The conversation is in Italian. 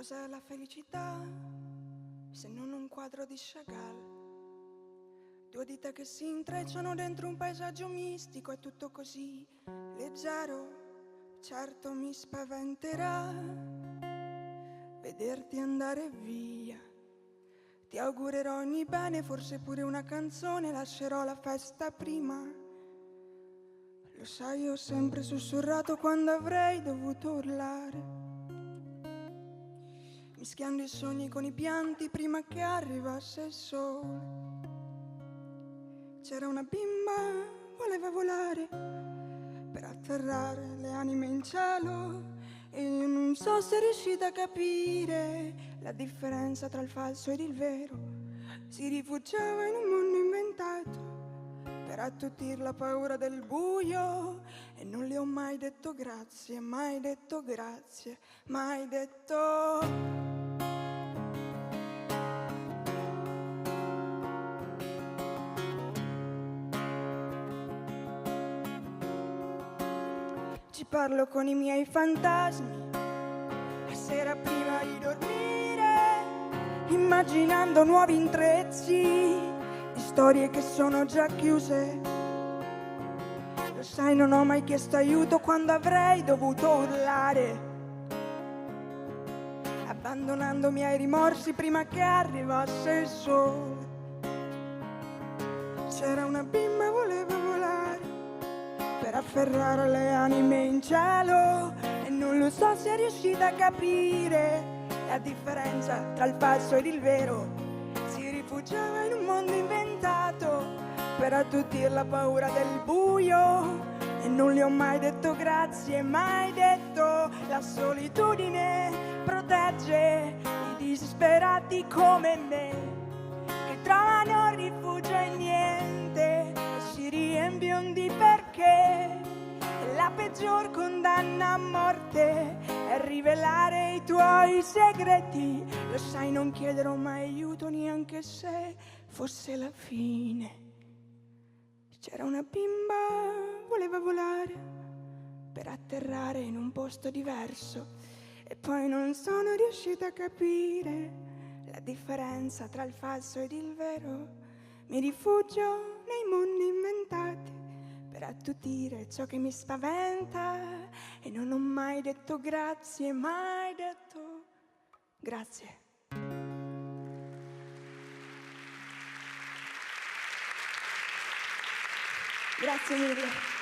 Cos'è la felicità se non un quadro di Chagall? Due dita che si intrecciano dentro un paesaggio mistico, è tutto così leggero. Certo mi spaventerà vederti andare via. Ti augurerò ogni bene, forse pure una canzone, lascerò la festa prima. Lo sai, ho sempre sussurrato quando avrei dovuto urlare, mischiando i sogni con i pianti prima che arrivasse il sole. C'era una bimba, voleva volare per atterrare le anime in cielo, e io non so se è riuscita a capire la differenza tra il falso ed il vero. Si rifugiava in un mondo inventato per attutir la paura del buio, e non le ho mai detto grazie, mai detto grazie, mai detto. Ci parlo con i miei fantasmi la sera prima di dormire, immaginando nuovi intrecci di storie che sono già chiuse. Lo sai, non ho mai chiesto aiuto quando avrei dovuto urlare, abbandonandomi ai rimorsi prima che arrivasse il sole. C'era una bimba, voleva volare per afferrare le anime in cielo, e non lo so se è riuscita a capire la differenza tra il falso ed il vero. Si rifugiava in un mondo inventato per attutir la paura del buio, e non le ho mai detto grazie, mai detto. La solitudine protegge i disperati come me, che trovano rifugio in niente e si riempiono di perché. La peggior condanna a morte è rivelare i tuoi segreti. Lo sai, non chiederò mai aiuto neanche se fosse la fine. C'era una bimba, voleva volare per atterrare in un posto diverso, e poi non sono riuscita a capire la differenza tra il falso ed il vero. Mi rifugio nei mondi inventati per attutire ciò che mi spaventa, e non ho mai detto grazie, mai detto grazie. Grazie mille.